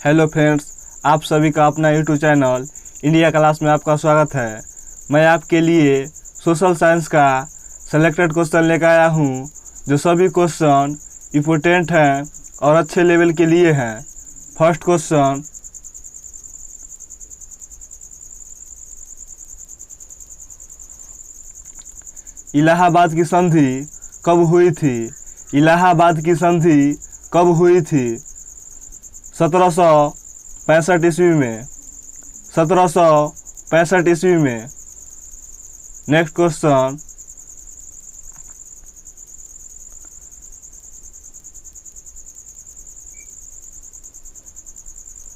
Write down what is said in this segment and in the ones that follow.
Hello friends, आप सभी का अपना यूट्यूब चैनल इंडिया क्लास में आपका स्वागत है। मैं आपके लिए सोशल साइंस का सेलेक्टेड क्वेश्चन लेकर आया हूँ, जो सभी क्वेश्चन इम्पोर्टेंट हैं और अच्छे लेवल के लिए हैं। फर्स्ट क्वेश्चन, इलाहाबाद की संधि कब हुई थी? इलाहाबाद की संधि कब हुई थी? 1765 ईस्वी में। 1765 ईस्वी में। नेक्स्ट क्वेश्चन,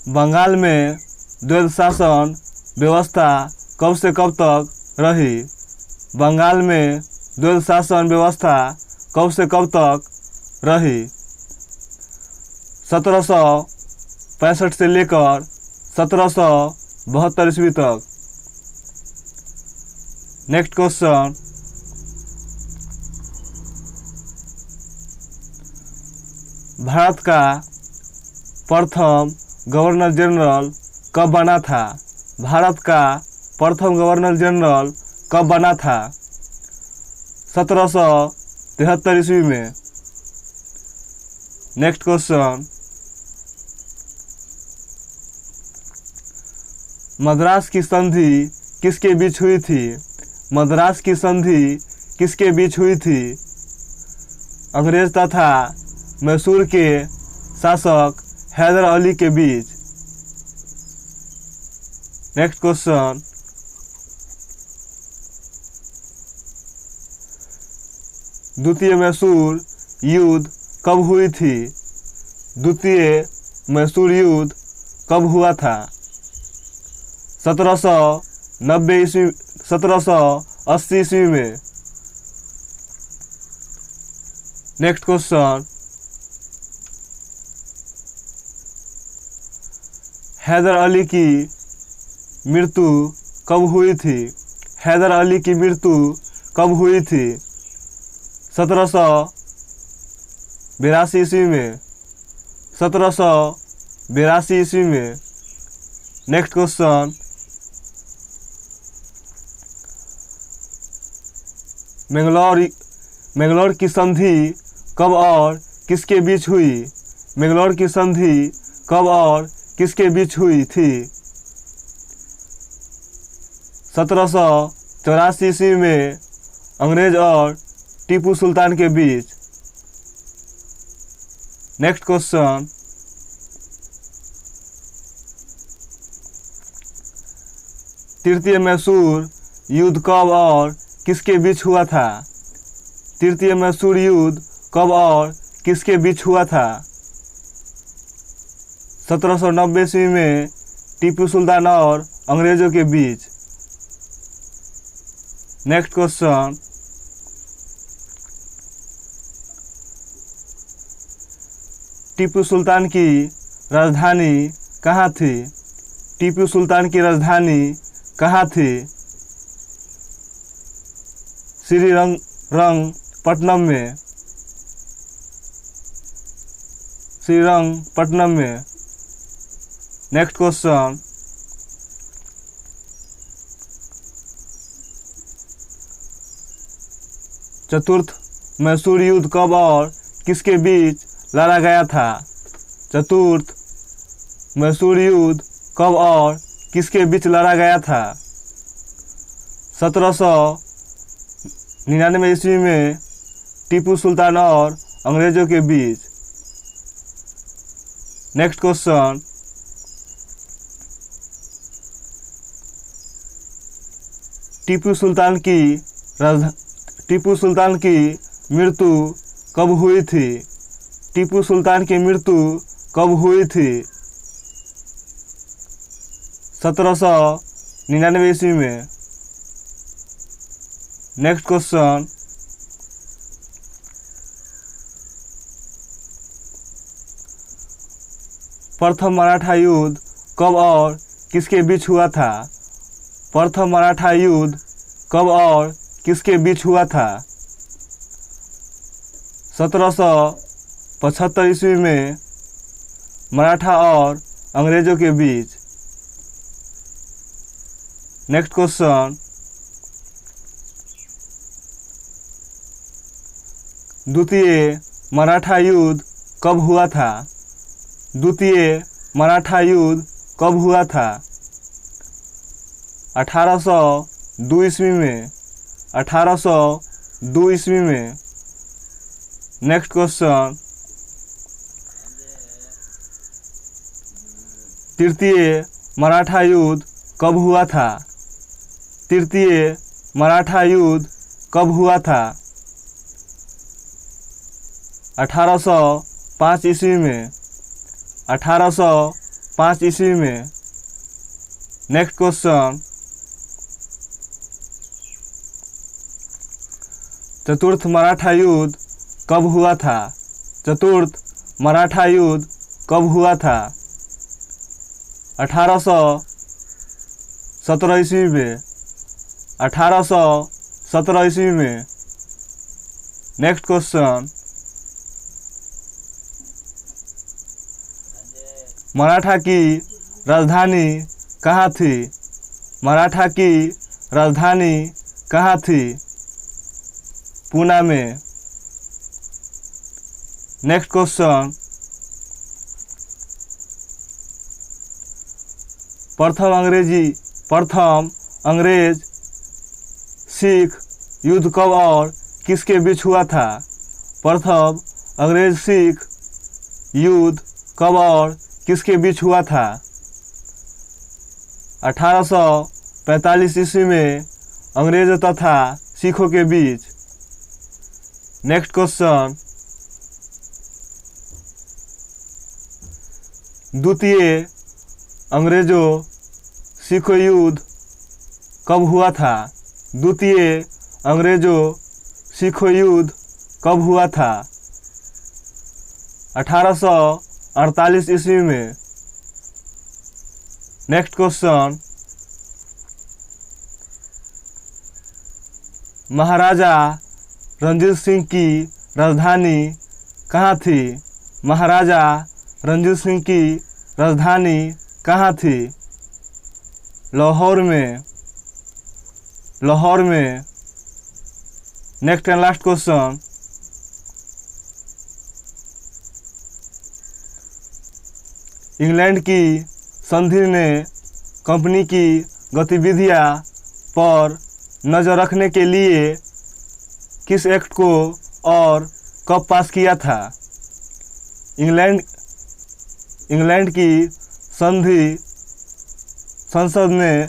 बंगाल में द्वैध शासन व्यवस्था कब से कब तक रही? बंगाल में द्वैध शासन व्यवस्था कब से कब तक रही? 1765 से लेकर 1772 ईस्वी तक। नेक्स्ट क्वेश्चन, भारत का प्रथम गवर्नर जनरल कब बना था? भारत का प्रथम गवर्नर जनरल कब बना था? 1773 ईस्वी में। नेक्स्ट क्वेश्चन, मद्रास की संधि किसके बीच हुई थी? मद्रास की संधि किसके बीच हुई थी? अंग्रेज तथा मैसूर के शासक हैदर अली के बीच। नेक्स्ट क्वेश्चन, द्वितीय मैसूर युद्ध कब हुई थी? द्वितीय मैसूर युद्ध कब हुआ था? 1790 ईस्वी 1780 ईस्वी में। नेक्स्ट क्वेश्चन, हैदर अली की मृत्यु कब हुई थी? हैदर अली की मृत्यु कब हुई थी? 1782 ईस्वी में। 1782 ईस्वी में। नेक्स्ट क्वेश्चन, मैंगलोर की संधि कब और किसके बीच हुई? मैंगलोर की संधि कब और किसके बीच हुई थी? 1784 ईस्वी में अंग्रेज और टीपू सुल्तान के बीच। नेक्स्ट क्वेश्चन, तृतीय मैसूर युद्ध कब और किसके बीच हुआ था? तृतीय मैसूर युद्ध कब और किसके बीच हुआ था? 1790 ईस्वी में टीपू सुल्तान और अंग्रेजों के बीच। नेक्स्ट क्वेश्चन, टीपू सुल्तान की राजधानी कहाँ थी? टीपू सुल्तान की राजधानी कहाँ थी? श्रीरंगपट्टनम में। श्रीरंगपट्टनम में। नेक्स्ट क्वेश्चन, चतुर्थ मैसूर युद्ध कब और किसके बीच लड़ा गया था? चतुर्थ मैसूर युद्ध कब और किसके बीच लड़ा गया था? 1799 ईस्वी में टीपू सुल्तान और अंग्रेजों के बीच। नेक्स्ट क्वेश्चन, टीपू सुल्तान की मृत्यु कब हुई थी? टीपू सुल्तान की मृत्यु कब हुई थी? 1799 ईस्वी में। नेक्स्ट क्वेश्चन, प्रथम मराठा युद्ध कब और किसके बीच हुआ था? प्रथम मराठा युद्ध कब और किसके बीच हुआ था? 1775 ईस्वी में मराठा और अंग्रेजों के बीच। नेक्स्ट क्वेश्चन, द्वितीय मराठा युद्ध कब हुआ था? द्वितीय मराठा युद्ध कब हुआ था? 1802 ईस्वी में। 1802 ईस्वी में। नेक्स्ट क्वेश्चन, तृतीय मराठा युद्ध कब हुआ था? तृतीय मराठा युद्ध कब हुआ था? 1805 ईस्वी में। 1805 ईस्वी में। नेक्स्ट क्वेश्चन, चतुर्थ मराठा युद्ध कब हुआ था? चतुर्थ मराठा युद्ध कब हुआ था? 1817 ईस्वी में। 1817 ईस्वी में। नेक्स्ट क्वेश्चन, मराठा की राजधानी कहाँ थी? मराठा की राजधानी कहाँ थी? पूना में। नेक्स्ट क्वेश्चन, प्रथम अंग्रेज सिख युद्ध कब और किसके बीच हुआ था? प्रथम अंग्रेज सिख युद्ध कब और किसके बीच हुआ था? 1845 ईस्वी में अंग्रेजों तथा सिखों के बीच। नेक्स्ट क्वेश्चन, द्वितीय अंग्रेजों सिखों युद्ध कब हुआ था? द्वितीय अंग्रेजों सिखों युद्ध कब हुआ था? 1848 ईस्वी में। नेक्स्ट क्वेश्चन, महाराजा रणजीत सिंह की राजधानी कहाँ थी? महाराजा रणजीत सिंह की राजधानी कहाँ थी? लाहौर में। लाहौर में। Next and last question, England की संधि ने कंपनी की गतिविधियां पर नज़र रखने के लिए किस एक्ट को और कब पास किया था? इंग्लैंड की संसद ने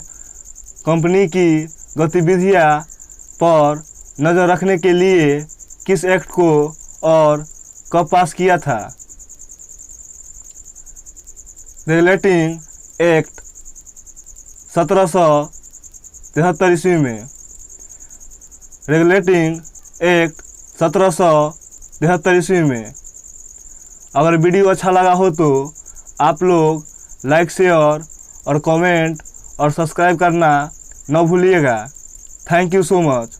कंपनी की गतिविधियां पर नज़र रखने के लिए किस एक्ट को और कब पास किया था? रेगुलेटिंग एक्ट 1773 ईस्वी में। रेगुलेटिंग एक्ट 1773 ईस्वी में। अगर वीडियो अच्छा लगा हो तो आप लोग लाइक, शेयर और कमेंट और सब्सक्राइब करना न भूलिएगा। Thank you so much.